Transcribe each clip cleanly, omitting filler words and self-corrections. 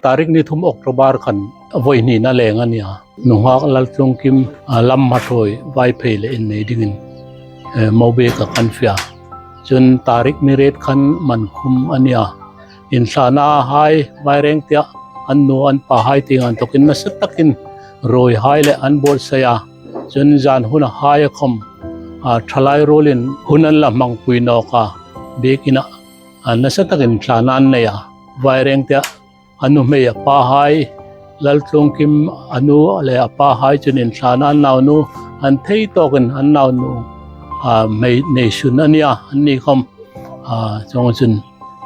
tarik ni thum October kan voi ni na lenga nia nuha lal tlong kim lam mathoi vai phele in nei dingin mobe ka kanfia chun tarik ni ret khan man khum ania insana hai vai reng tia annu an pa hai tingan tokin na satakin roi hai le an bol saya chun jan huna hai khom thalai rolin hunan la mangpui no ka bekina na satakin thlanan neya vai reng tia anu meya pa hai lal tlong kim anu le pa hai chun insana naw nu an thei tokin an naw nu mei nation ania anni khom chong chun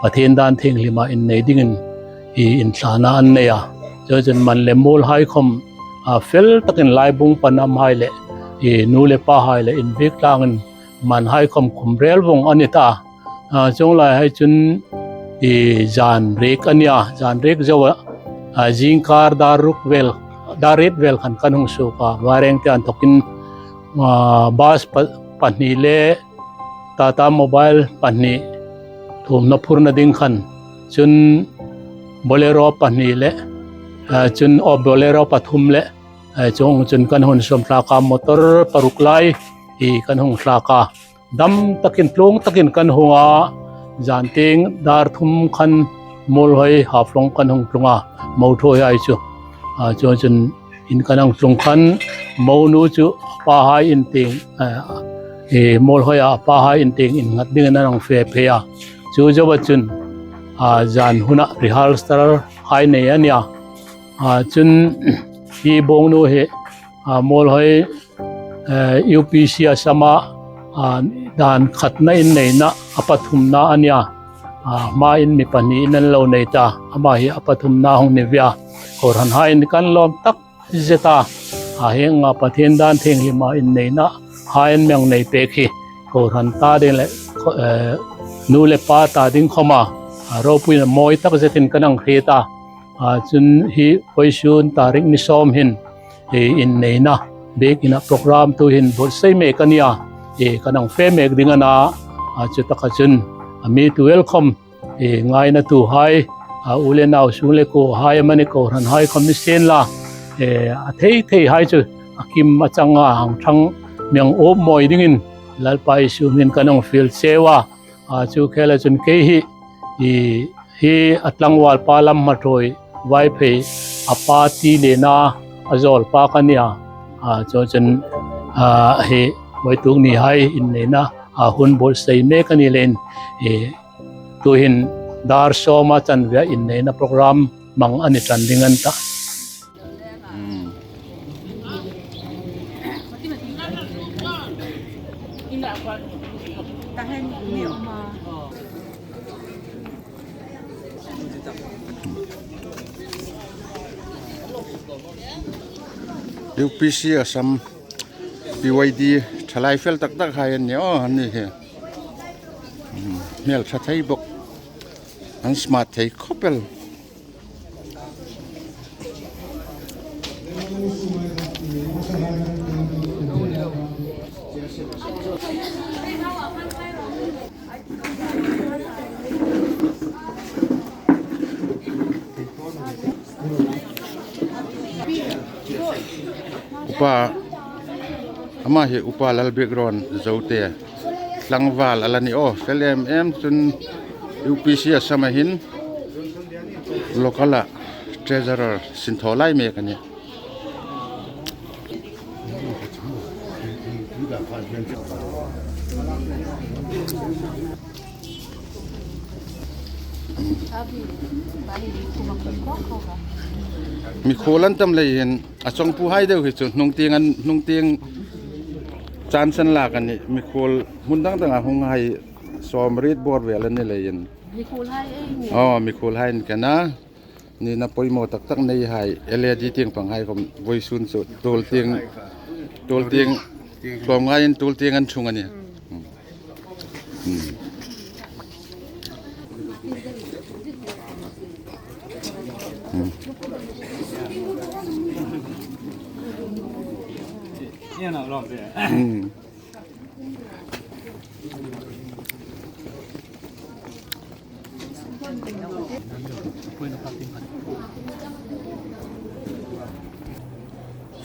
pathen dan theng lima in nei dingin I insana an neya chun man le mol hai khom fel takin lai bung panam hai le nu le pa hai le in bek tangin man hai khom khumrel bung anita chong lai hai chun jan rek ania jan rek jawa jingkar daruk vel daret vel khan kanung su ka wareng te an tokin bas pani le tata mobile pani thum na phurna ding khan chun bolero pani le chun bolero pathum le chong chun kan hon som ka motor paruklai kan hong ka dam takin tlong takin kan honga janting dar thum khan mol hoi haflong kan hong tlunga mo thoi ai chu chun in kanang tlung khan mo nu chu pa hai in ting mol hoi pa hai in ting in ngat ding na nang fe phe ya chu jawa chun jan huna rehearsal hai ne ania chun hi bong nu he mol hoi UPC asama dan khatna in nei na apathum na ania ma in mi pani nan lo nei ta ama hi apathum na hong ne via kor han hai in kan lom tak zeta heng pathen dan theng hi ma in nei na hai in meng nei pe khi kor han ta de le nu le pa ta ding khoma ro pui na moi tak zetin kanang kheta chun hi poisun tarik ni som hin in nei na bekina program tu hin bol sei me kania kanang fe mek dingana chutaka chun mi to welcome ngai na tu hai ule naw sule ko hai mani ko ran hai commission la thei thei hai chu akim achanga hang thang myang op moi dingin lalpai su min kanang fil sewa chu khela chun ke hi atlangwal palam mathoi vai phe apati le na azol pa kania cho chen he moi tung ni hai in ne na hun bol sei me kani len tu hin dar so ma chan via in ne na program mang ani chan dingan ta UPC asam BYD thalai fel tak tak hai an neo han ni he mel tha thai bok an smart thai khopel upa ama he upa lal background zote langwal alani felem em chun UPC asamahin lokala treasurer sintholai me kani mi kholan tam lei hen achong pu hai deu hi chu nong tiang chan san la kan ni mi khol mun dang dang hong hai som rit bor vel an ni lein mi khol hai mi khol hai kana ni na poimo tak tak nei hai LED tiang pang hai kom voi sun chu tol tiang klom ngai in tol tiang an chung ani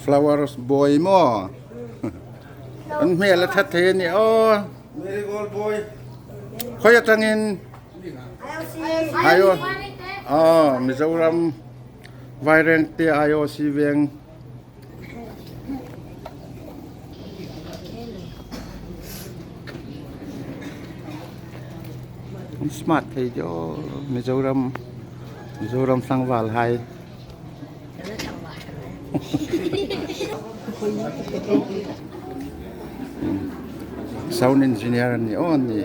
flowers boy mo. Ang may alatat ni oh. Marigold boy. Kaya tangin. Ayo. Oh, Mizoram Vireng ti ayo si Veng. Smart hay jo Mizoram Sangwal hay. Sound engineer ni on ni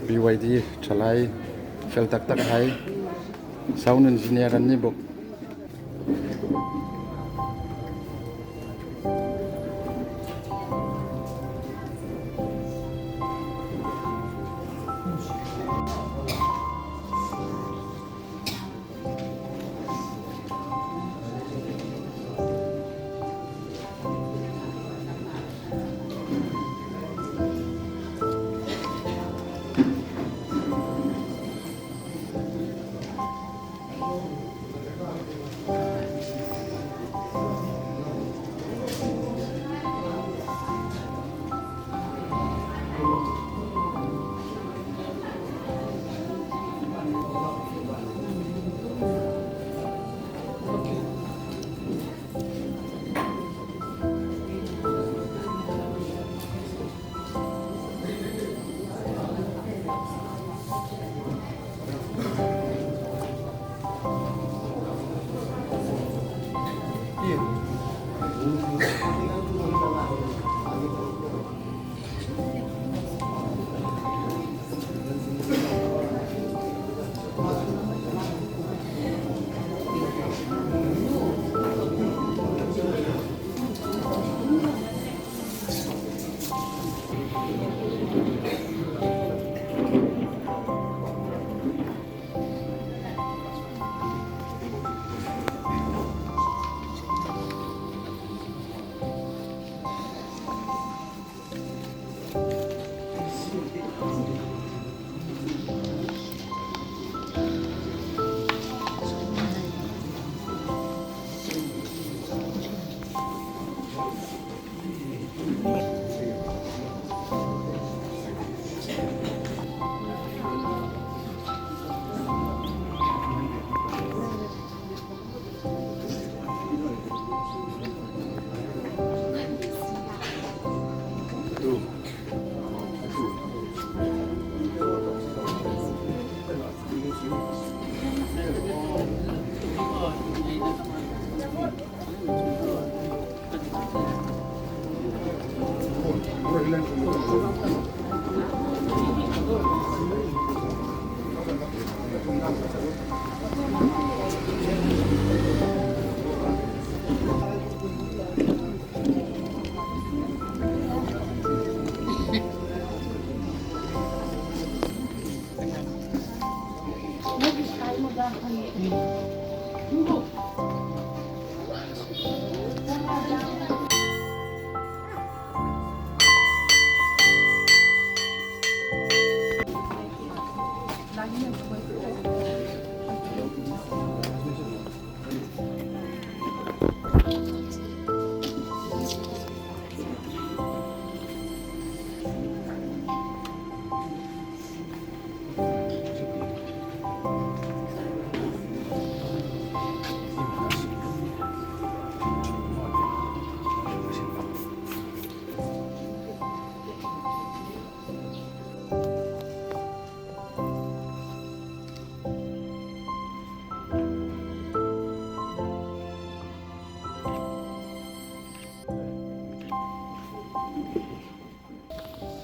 BYD chalai fel tak tak hai sound engineer ni bok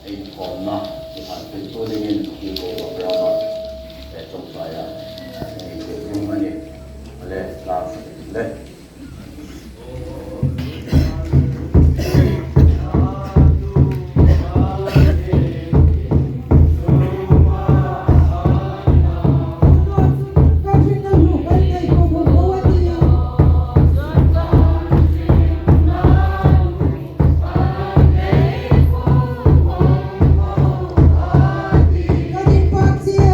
Informa dihantin to dengan ibu Abraham besok saya ini ini oleh kelas oleh Kadipaksia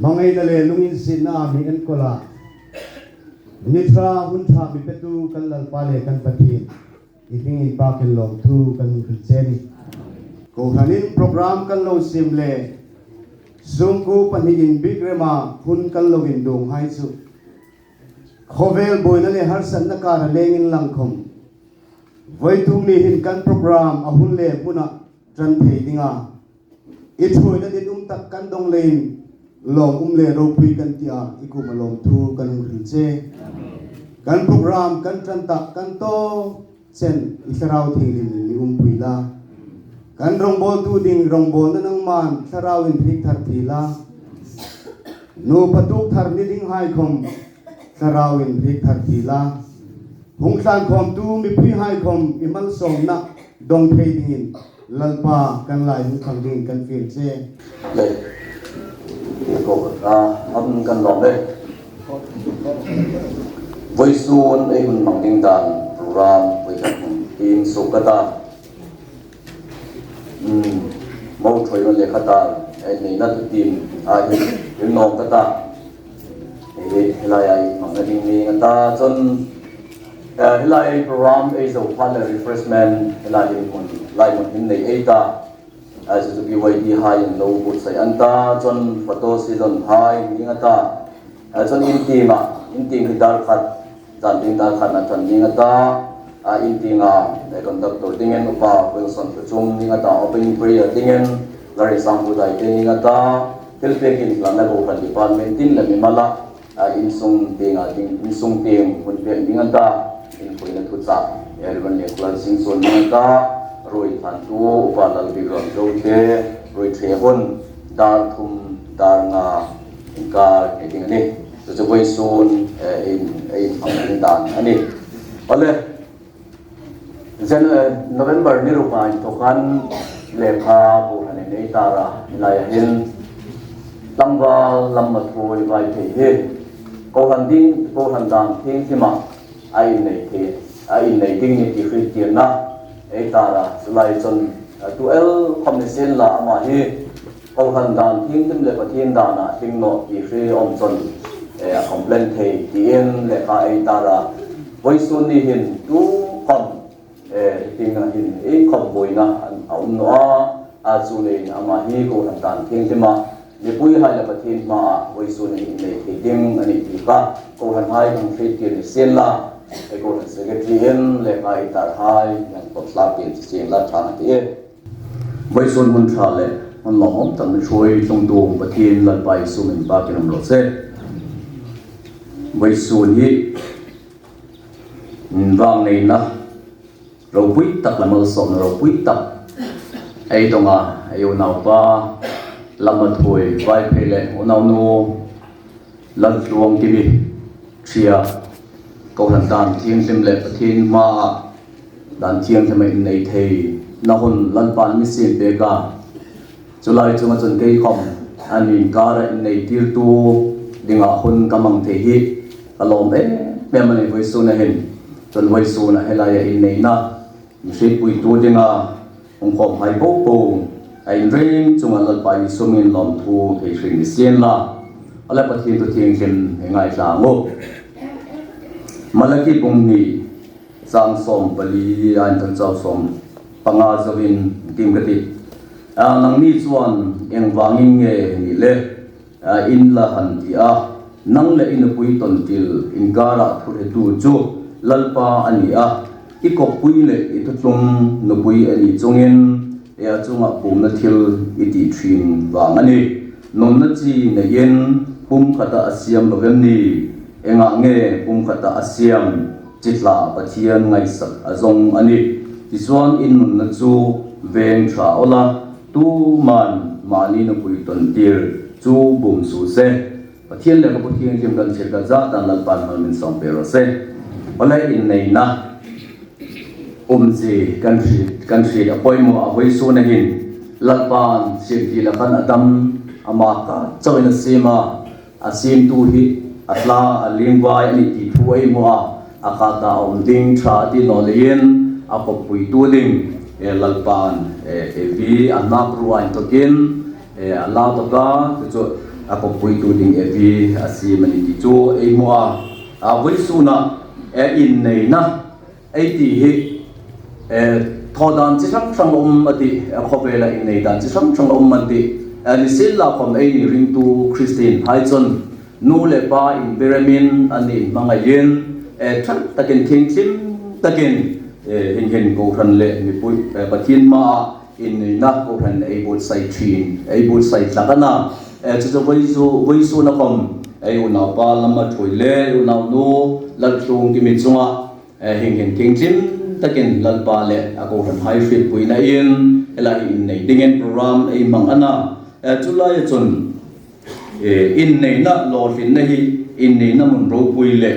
mangai dale lungin sina mi en kola nitra huntra mi petu kan lal pale kan pati iping in pa kan lom thu kan khilcheni ko hanin program kan lo simle zungku panhigin bigrema hun kan lo in dong hai chu khovel boina le har san na kar lengin langkhom voi thung ni hin kan program ahun le puna tran thei dinga i thoi na din tak kan dong lein lom le ro pui kan tia iku ma lom thu kan khilche kan program kan tran tak kan to chen israu thing lim ni pui la kan rong bol tu ding rong bol na nang man sarau in thik thar thi la no patuk thar ni ding hai khom sarau in thik thar thi la hong san khom tu mi phi hai khom imal som na dong thei ding in lalpa kan lai mu khang ding kan fil che le ko am kan lom le voi sun ai hun mang ding dan program voi kan in sukata mau thoi nó le khata ai nei na tin ai hin nom kata ai lai ai mang ding ni ata chon lai program is a one refreshment lai mun hin nei eta as to be way di high and low put say anta chon photo season high ning ata chon in team dar khat jan ding dar khat na chon ning ata in team a conductor dingen upa Wilson chung ning ata opening prayer dingen lari sambu dai ning ata helping lan na go kan department tin la mi mala in sung ting hun pe ning ata in koina thu cha elban le klan sing son ning ata rồi phản tu và lần bị gọn dâu thế rồi thế hôn đa thum đa ngà cả cái tiếng này rồi cho quay xuống in phong đàn anh ấy ở đây November ni rupai tokan lekha bu anh ấy ta ra lại hiện lâm vào lâm mặt thôi vài thế hết câu hành đàn thiên thì mà ai này tiếng như thì tiền na etara sulai chon tuel commission la ama hi ko han dan thing tim le pathin dana hing no ti free om chon complaint thei tien le ka etara voisun ni hin tu kom tinga hin kom boina aum no a chu le ama hi ko han dan thing tima le pui hai le pathin ma voisun ni le thing ani ti ka ko han hai thing free ti sen la eko na secretary hen le kai tar hai yang pot la pin chieng la thang ti voi sun mun tha le on lom tam choi tung tu pathin lan pai su min ba kinam lo se voi sun hi wang nei na ro pui tak la mal som ro pui tak ai tonga ayo nau pa lam thoi vai phe le onau no lan luang ti bi chia câu hành đàn thiên xem lệ thiên ma đàn thiên thì mình này thì nó hồn lăn pan mi xin bê cả cho lại chúng ta chân cây không anh mình cả lại này tiêu tu đi ngã hồn cầm bằng thể hi lom ấy bé mình với số này hình chân với số này hay là in này na mình sẽ bùi tu đi ngã ông không hay bố bố anh riêng chúng ta lăn pan số mình lom thu thì sinh xiên là ở lại bát thiên tu thiên hình ngày sáng ngô malaki bungni sang som pali an tan chaw som panga zawin tim gati nang ni chuan eng wangin nge ni le in la han ti a nang le in pui ton til in gara thur tu chu lalpa ani a i ko pui le i tu tlung no pui ani chungin ya chunga pum na thil i ti thin wang ani non na chi na yen pum khata asiam lovem ni enga nge pum khata asiam chitla pathian ngai sak azong ani tiswan in nun na chu veng tha ola tu man mani na pui ton tir chu bum su se pathian le ka pathian kim kan cheka za tan lal pan mal min som pero se ola in nei na ji country apoi mo avoi su na hin lal pan sirti la kan adam ama ka choina sema asim tu hi atla alingwai ani ti thuai mo akata ding tha ti no lein akopui tu ding lalpan vi anak ruan tokin ala to ka chu ako pui tu ding evi asi mani ti chu ei mua voi su na in nei na ei ti hi thodan chi sang ati khobela in nei dan chi sang ati ni sil la khom ei ni ring tu Christian hai chon nu le pa in beramin ani mangayen than takin thing chim takin hin ko khan le mi pui pathin ma in na ko khan ei bot sai thin ei bot sai tlakana chu voi su na khom ei una pa lama thoi le una no lal thung ki mi chunga hin thing chim takin lal pa le ako khan hai fit pui na in ela in nei dingen program ei mang ana July chun in nei na lo fin na hi in nei na mun ro pui le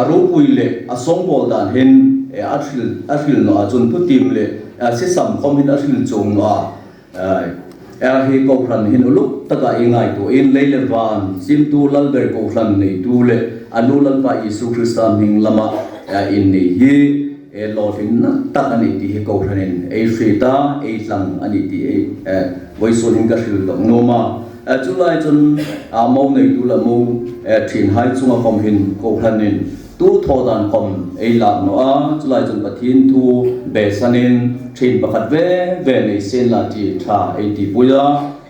ro pui le asong bol dan hen athil no chun putim le se sam khom hin athil chung no hi ko khan hin uluk taka ingai to in le van sim tu lal ber ko khan nei tu le anu lal pa Isu Christa ning lama in nei hi lo fin na tak ani ti he ko khanin ei frita ei tlang ani ti voi so ning ka hril dong no ma July chun mo nei tu la mo thin hai chunga khom hin ko khanin tu thodan khom ei la no a July chun pathin thu be sanin thin pakhat ve nei sen la ti tha ei ti puya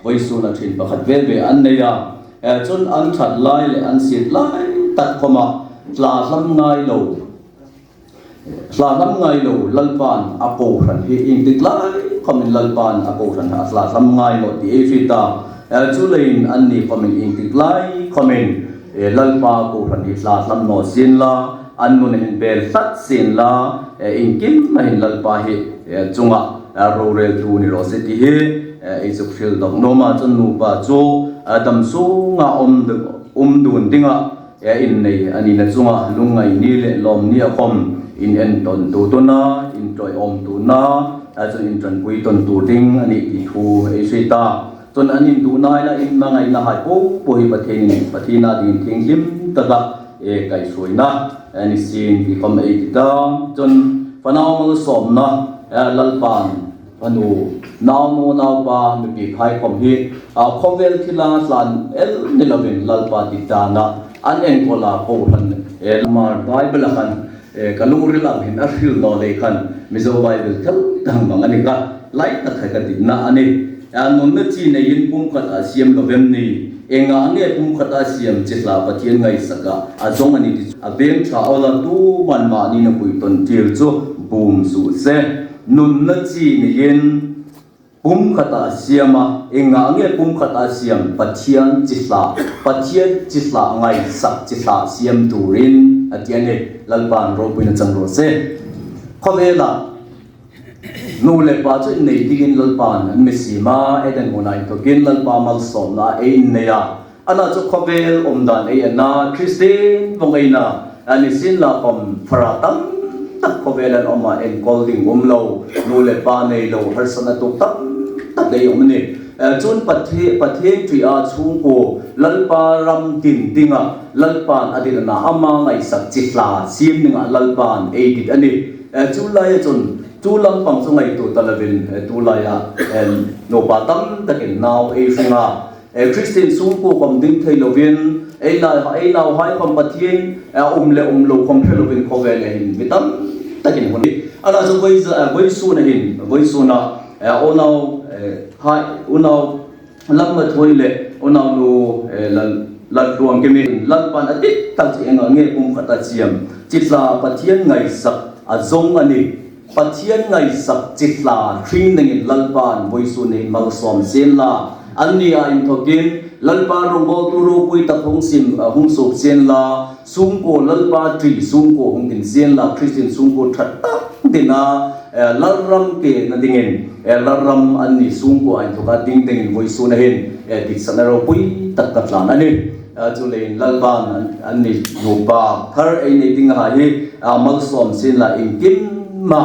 voi so na thin pakhat ve an nei ya chun an that lai le an sit lai tat khoma tla lam ngai lo sla lam ngai lo lalpan apo khan hi in tik lai khamin lalpan apo khan ha sla lam ngai lo ti e fita chulain an ni khamin in tik lai khamin lalpa ko khan hi sla lam no sin la an mun hin bel sat sin la in kim ma hin lalpa hi chunga ro rel tu ni ro se ti hi e chu fil dok no ma chun nu pa chu dam su nga dun dinga in nei ani na chunga lungai ni le lom ni a khom in en ton tu na in troi tu na as in tran pui ton tu ding ani ti thu e sita ton anin tu nai la in mangai na hai po hi pathina din thing lim ta da kai soi na ani sin ki kom e ti da ton fanao ma som na lalpan panu naw pa mi pi khai kom hi khovel thila san el nilovin lalpa ti da na an en kola ko han mar bible khan kalungri lang hin arhil no le khan mizo bible thal dang bang ani ka lai ta khai ka ti na ani non na chi nei in pum khat asiam lo vem ni enga nge pum khat asiam chitla pathian ngai saka azong ani ti abeng tha ola tu man ma ni na pui ton tir chu bum su se nun na chi nei in pum khat asiama enga nge pum khat asiam pathian chitla ngai sak chitla siam turin atiane lalpan ro puina changro se khomela nu le pa chu nei digin lalpan an mesima eden monai to gin lalpa mal som na e ne ya ana chu khovel omdan e na Christian bongaina ani sin la om faratam tak khovelan oma en golding umlo nu le pa nei lo harsana to tak dei omni chun pathe tri a chung ko lalpa ram tin dinga lalpan adina na ama ngai sak chitla sim ninga lalpan edit ani chulai chun chulam pang sungai tu talavin tulaya no patam takin now e singa Christian sung ko kom ding thailovin ei lau hai kom pathin umlo kom thailovin khowele hin mitam takin honi ala so voi su na hin voi su na onau hai unau lamma thoile onau nu lal ruang kemin lalpan atit tak enga nge kum khata chiam chitla pathian ngai sak azong ani pathian ngai sak chitla thring nangin lalpan voi su nei mal som sen la ania in thokin lalpa rongbo tu ro pui ta thong sim hung sop sen la sung ko lalpa tri sung ko hung tin sen la Christian sung ko that dina larram ke na dingin larram ani sung ko ai thoka ding voi su na hin dik sanaro pui tak lan ani chulein lalban ani nupa thar ai nei ding ha hi mal som sen la in kim ma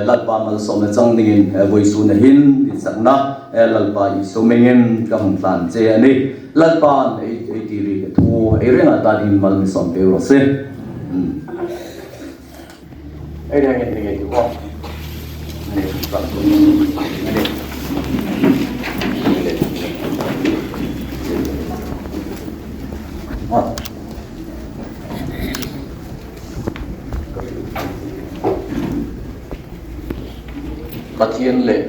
lalpa mal som na chang dingin voi su na hin dik sakna lalpa I so mengen ka hum plan che ani lalpan ai ti ri thu ai renga ta din mal mi som pe ro se ai đang nghe tiếng gì không? Này, Pathian lệ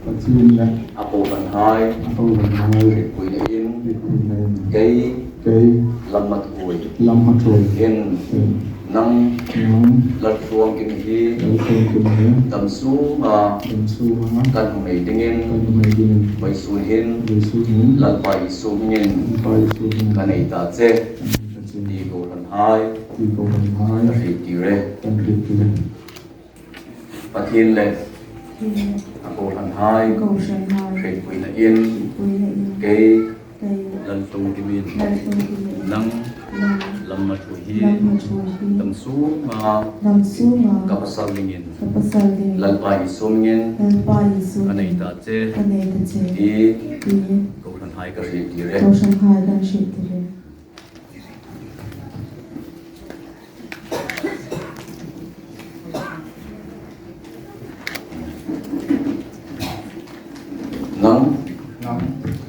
Pathian là Apo Van Hai Apo Van Hai Quỳ In Việt Nam Cây Cây Lâm Mặt Hùi Lâm Mặt Rồi In Năng Nóng Lật Phuong Kim Hi Đại Phương Kim Hế Tâm Su Mà Tâm Su Hóa Căn Hồng Mây Tinh In Căn Mây Điên Vây Su Hin Về Su Hiến Lật Bài Su Nhìn Bài Su Hiến Căn Ấy Ta Chê Đi Cô Thần Hai Đi Cầu Văn Hai Rì Tì Rê Căn Rì Kỳ Lê Pathian lệ Apo Van Hai cầu sân hai Rì Quỳ Na In quý lệ Cây cây Lân Tung Kim In đại phương kỳ lệ Năng năm Lâm Mặt Hùi Hi năm một chuỗi Tâm Su Mà năm su mà Kapasal Mingin kapal đi Lật Bài Su Mingin dan pai su Căn Ấy Ta Chê ane ta che Đi đi Cô Thần Hai Cả Rì Tì Rê cầu sân hai dan shi tire Năng Nóng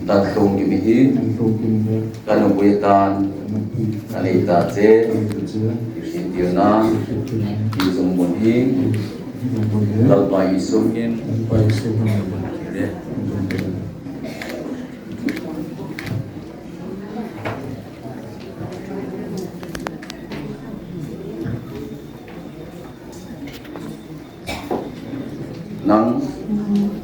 Đạt Tung Kim Hi Đại Phương Kim Hế Căn Hồng Bùi Tàn Căn Hì Căn Ấy Ta Chê Căn Hì Chứa Rì Tiêu Na Rì Kỳ Lê Đi Dung Bồn Hi Dòng Bồn Hế Lật Bài Su Mingin Bài Su Hóa Tì Rê Dòng Bồn Hế Năng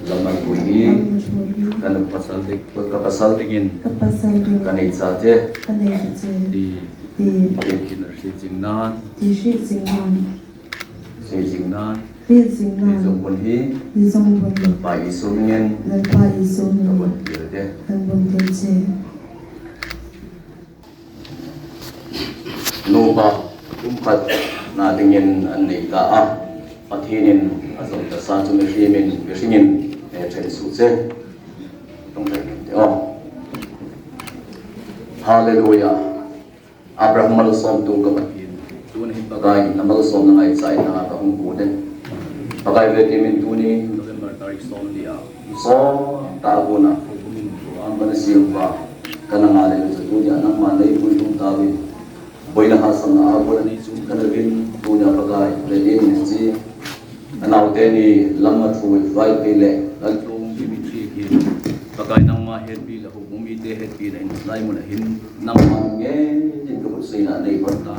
Lâm Mặt Hùi Hi năm một chuỗi Căn Kapasal Tingin kapal đi Căn Ấy Ta Chê ane ta che Đi đi Đi Kinh Rì Jing Nan đi shi jing nan Rì Jing Nan đi jing Đi Dung nan Bồn Hi đi dòng bồn Lật Bài Su Mingin dan pai su Cả ni Bồn Tì Rê dan bồn te che Nuba Umkat Na Tingin An Nei Ta A Pathinin Azong Ta Sa Chu Me Hi Min Gishingin Chen Su Che Tông Thầy Te O Hallelujah Abraham Mal Som Tu Ka Pathin Tu Ni Pagai Na Mal Som Na Ai Sai Na Ka Hung Pu Den Pagai Ve Ti Min Tu Ni November Tarik Som Dia So Ta Bu Na Fu Min Tu Am Ba Na Siu Ba Kana Nga Le Chu Tu Dia Nang Ma Nei Pu Tung Ta Wi Boina Hasan Na Abu Na Ni Chu Kana Vin Tu Nya Pagai Le Din Ni Ji Anau Te Ni Lam Ma Thu Vai Pe Le Al Tung Bi Mi Chi Ki Pagai Nang Ma Het Bi La Hu Mu Mi Te Het Bi La In Lai Mu Na Hin Nang Ma Nge Jin Ka Pu Sei Na Nei Ban Ta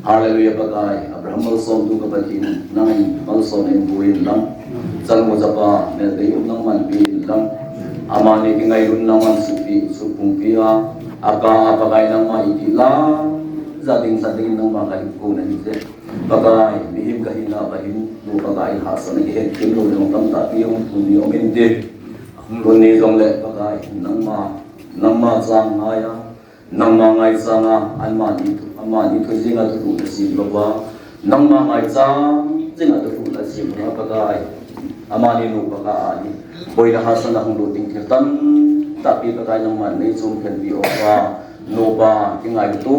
Hallelujah Pagai Abraham Mal Som Tu Ka Pathin Nang Mal Som En Buin Lam Chal Mu Japa Ne Dei Um Nang Man Pi Lam Amani Ki Ngai Run Nang Man Su Pi Su Pung Pi A Aka Pagai Nang Ma Iti La Zading Sading Nang Ma Kai Ku Na Ni Je Pagai Mihim Kahina Bahin Nu Pagai Hasan Ki Het Kim Lu Nang Tam Ta Pi Om Tu Ni Om In Te Run Ni Jong Le Pagai Nang Ma Chang Haya Nang Ma Ngai Changa An Ma Ni Thu Jinga Tu Na Si Ba Nang Ma Ngai Chang Jinga Tu Na Si Ba Pagai Amani Nu Pagai Boina Hasan Na Hung Lu Ting Kirtan Tapi Pagai Nang Ma Nei Chum Ken Bi Owa Nuba Kingai Tu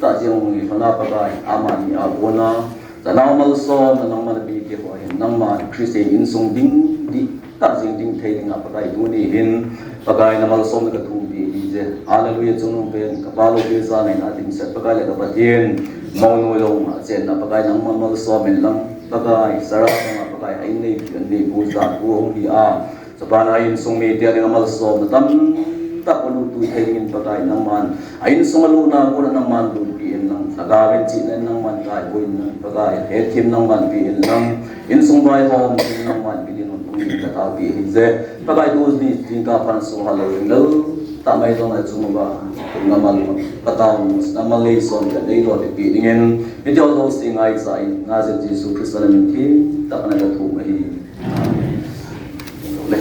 Ta Jing Ni Fana Pagai Amani Abona Tanang Mal So Nang Ma Bi Ke Ho Hin Nang Ma Christian In Sung Ding Di Ta Jing Ding Thei Ding Pagai Tu Ni Hin Pagai Na Mal So Na Ka Tu Bi Di Je Hallelujah Chung Ben Kapalo Be Za Nai Na Ding Set Pagai Le Ka Pathin Mau Nu Lo Ma Chen Na Pagai Nang Ma Mal So Men Lam Pagai Sarap Na Pagai Ai Nei Nei Bu Za Bu Hong Hi A Sabana In Sung Mi Tia Ding Mal So Na Tam Tak perlu tu ingin pakai naman. Ain sungalu na ko na naman tu piin nang nagawin si na naman kay ko in pakai hetim naman piin nang in sungbay home piin naman piin nung kata piin je pakai tu ni tingka pan so halo lo tamay to na sumba naman pataw naman leson ka dei lo piin ngin ito do singay sa nga si Jesus Kristo na minti tak na gatu mahi le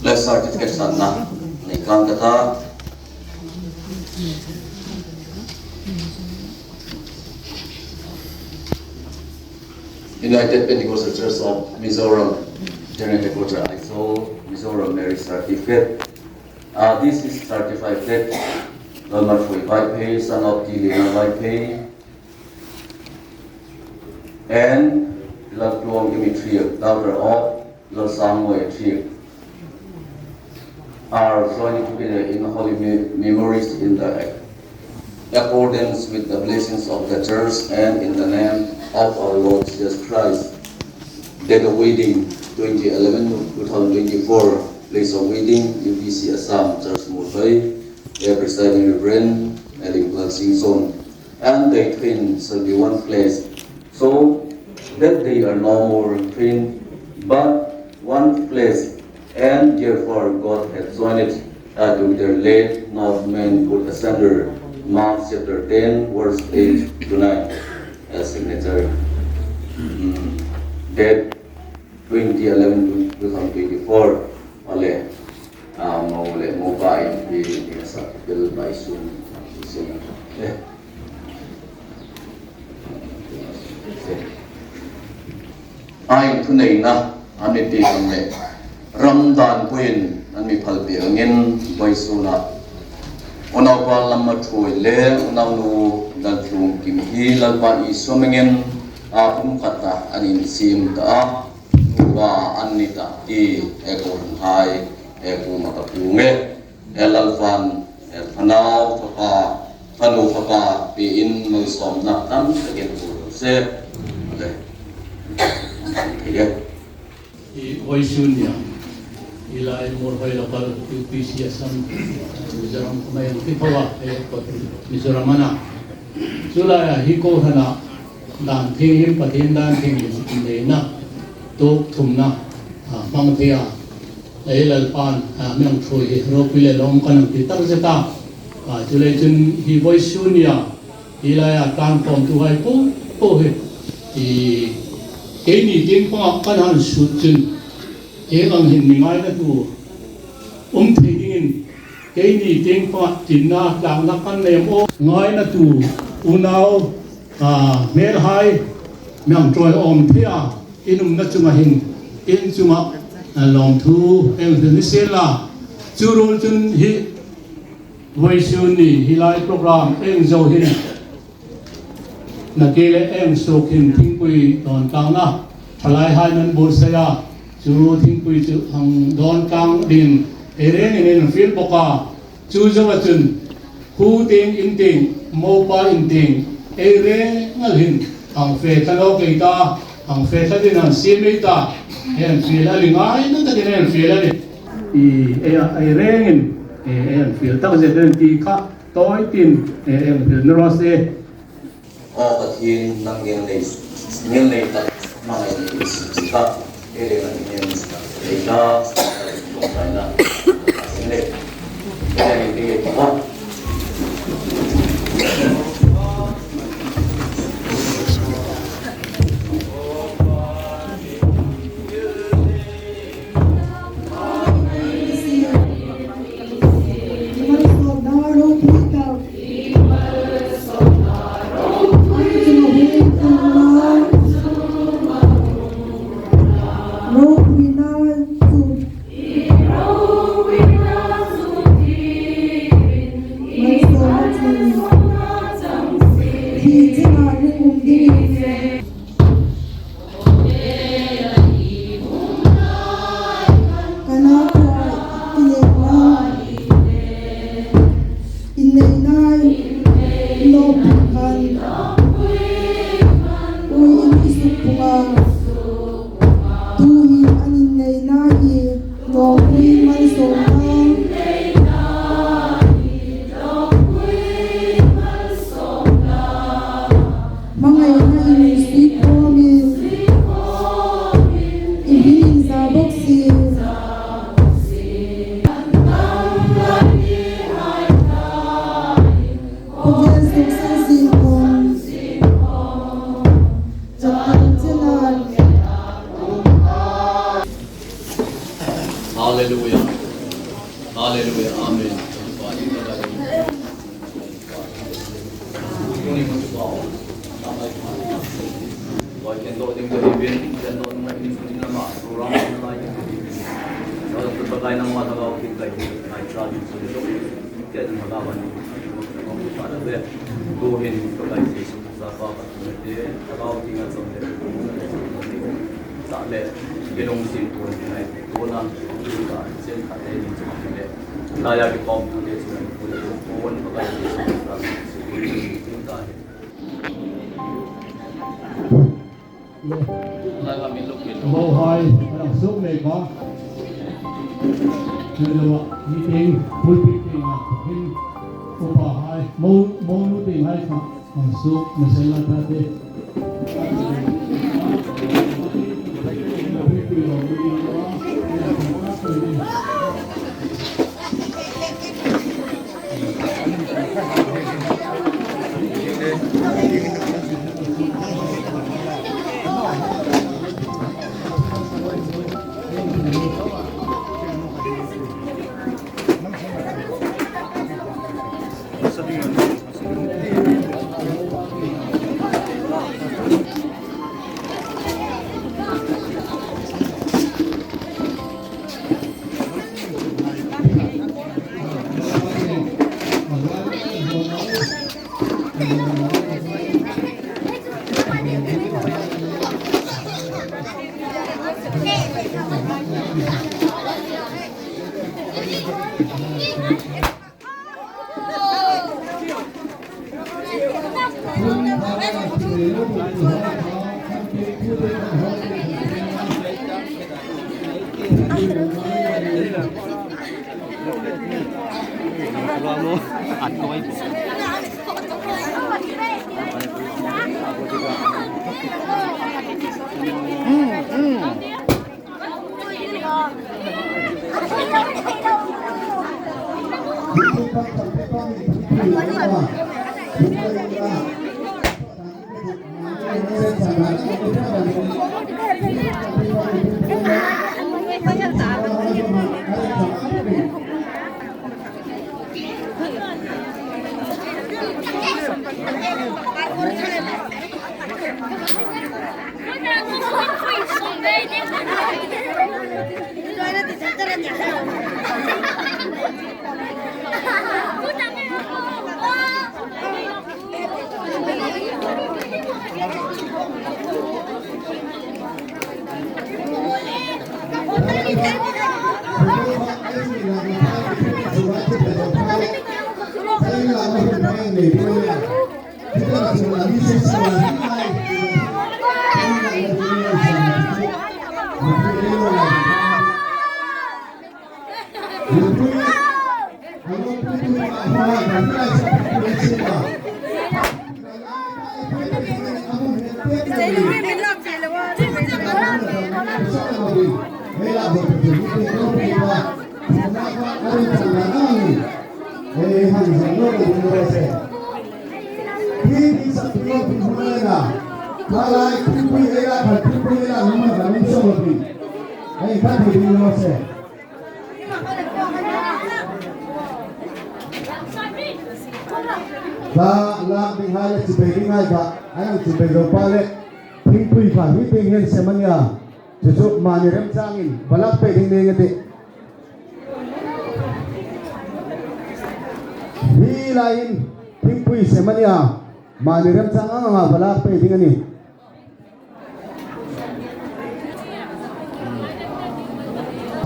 le certificate san na ni klang kata United Pentecostal Church of Mizoram General Headquarters ISO Mizoram Marriage Certificate. This is certificate number 45 pay, son of the pay, and Love Long Dimitri, daughter of Lord Samuel Trier, are joined together in holy memories in the accordance with the blessings of the church and in the name of our Lord Jesus Christ. Date of wedding 2011-2024. Place of wedding UBC Assam Church Murphy. Presiding Reverend Eddie Singson, and they twin shall be one place. So that they are no more twin, but one place, and therefore God hath joined it to their late not men put asunder. Mark chapter 10, verse 8 to 9, as signature. Date 2011-2024. Ole. Maule mobile di sa bil by soon. Ai thu nei na ani ti ang le Ramadan queen an mi phal pi angin by suna ona pa lam ma thui le ona nu dal thum kim hi lal ba I somengin a pum kata anin sim ta wa anita I ekon hai Eku makapunge, elalfan, elfanau, papa, panu papa, piin mengsom nakam, sekian puluh se, ada, iya. I Oisunia, ilai Murphy lokal UPC Assam, Mizoram kumayan kipawa, Mizoram mana. Sulaya hiko hana, dan tingin patin dan tingin na, tok tumna, pangtia. Lal pan miang thui ropile lom kan pitar zeta chule chun hi Voisunia ilaya tan pom tu hai pu he I ke ni ting pa kan han su chun e ang hin ni ngai na tu thei dingin ke ni ting pa tin na dang na kan nem o ngai na tu unau mer hai miang troi om thia inum na chunga hin in chunga lòng thu em từ nước sen là chú rô chân hi với xuân ni hi lai program em giàu hin na kê lệ em sô kim thinh quy đòn cang na thay hai nan bồ sa ya chú thinh quy chú hằng đòn cang din eren in field boka chú giàu chân hu ting in ting mobile in ting eren ngal hin hằng phê thalo cây ta hằng phê thắt din hằng xiêm mấy ta en fiel ali ngai na ta en fiel ali I rengin en fiel ta je den ti kha toy tin en fiel no se O kathin nang ngel nei ta mai ni ka ele na ngel nei ta sai na ele ele ni ta Hallelujah. yang nama tahu kita ini naik lagi sudah kita ini malah banyak orang pada dia dohin kalau ini susah apa dia kalau tinggal sampai tak le gedung simpul naik bola juga sen kata ini cuma dia layak di kom dia sudah pun kalau ini susah tinggal lalu minum Mô hơi làm suốt này có chưa được meeting vui meeting là thực hiện của hai mô meeting hai làm suốt mình sẽ làm ra đi Maniram sang ang balak pe dengan ni.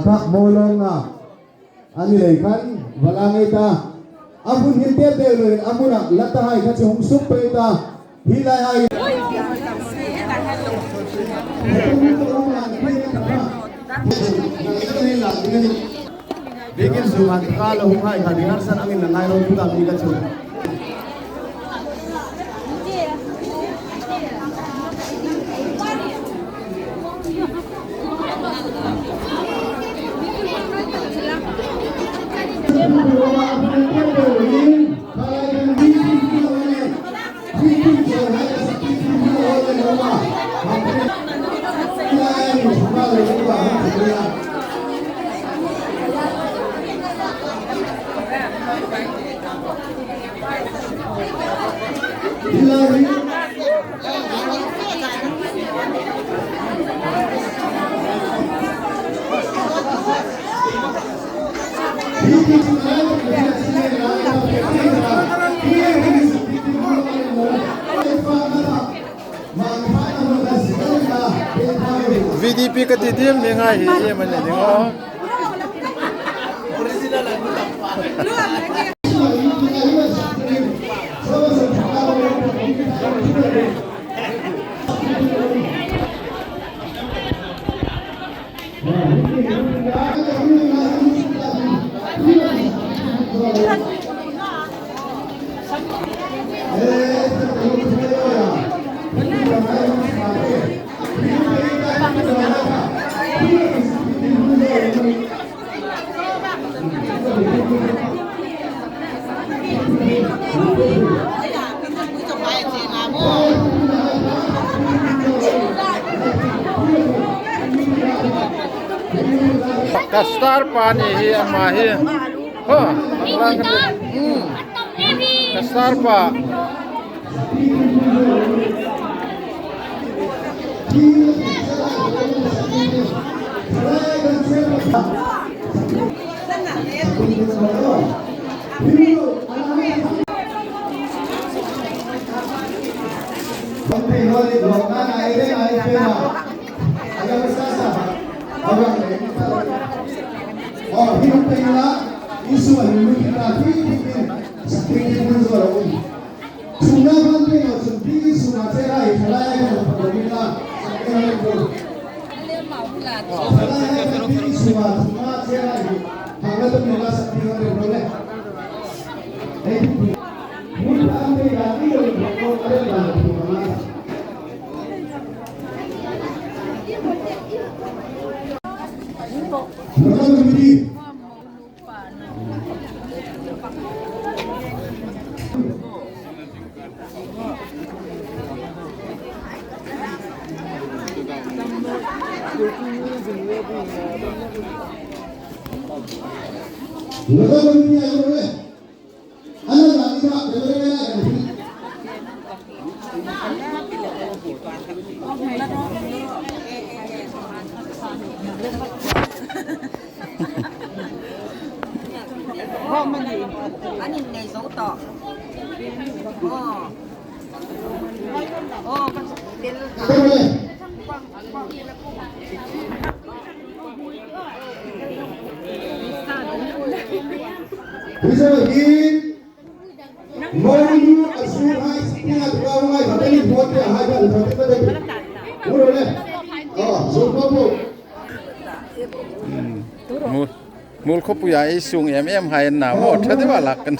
Tak molong nga. Ani lekan walang ita. Amun hinte delo amuna latahay kasi humsuk pe ita. Hilay ay. Bigil sumat kalau humay hadinar san angin nangayon kita bigat su. VDP ka titim ni nga hi man ni ngo Kastar pa ni hi ama hi ho orang kastar pa 아니 내 속도 mul ko puya isung hai na mo thade wala kan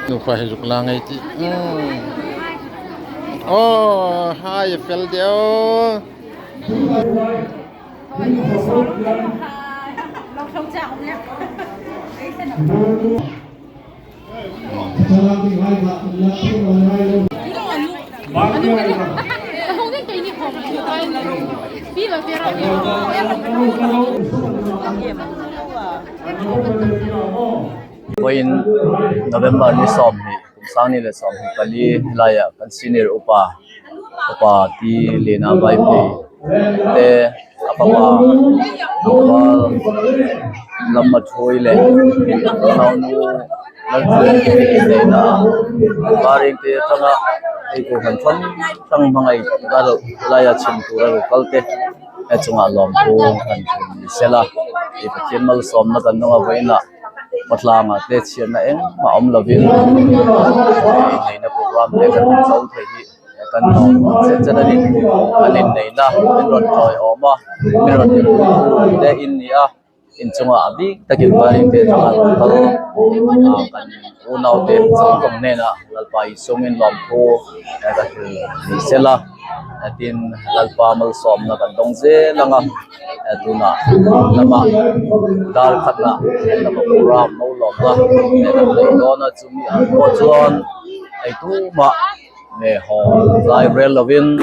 Lu phải dục lang ấy chị. Oh, hai fel deo. Poin November ni som ni sang ni le som kali laya kan senior upa ti lena bai pe te apa lamma thoi le sau nu le na baring te tanga ai ko han thon tang mangai ga laya chin tu ra kalte e chunga lom ko han sela e pathian mal som na kan nga voina patlang te chian na eng ma om lovin nei na program le kan zau thei hi kan no chen chen ani alin nei na min ron toy oma min ron te in ni a inchunga abi takin baring te tanga kal kan unau te changkom ne na lalpai sumin lompo ka sela atin lalpa mal som na kan dongje langa atuna lama dar khatna na program no lomba ne kan leona chumi an ko chuan ai tu ma ne ho zai relevant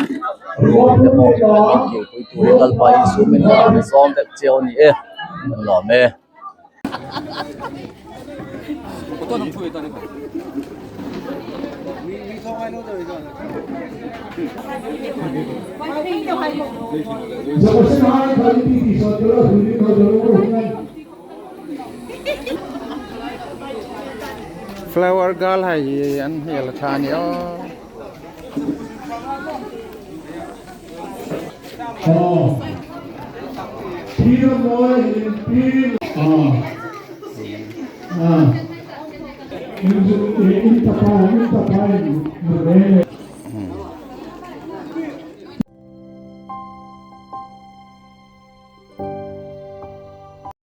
te mo kan ki tu lalpai sumin kan som te cheo ni e lo me flower girl hay an hel thani o Peter Moy in Peel.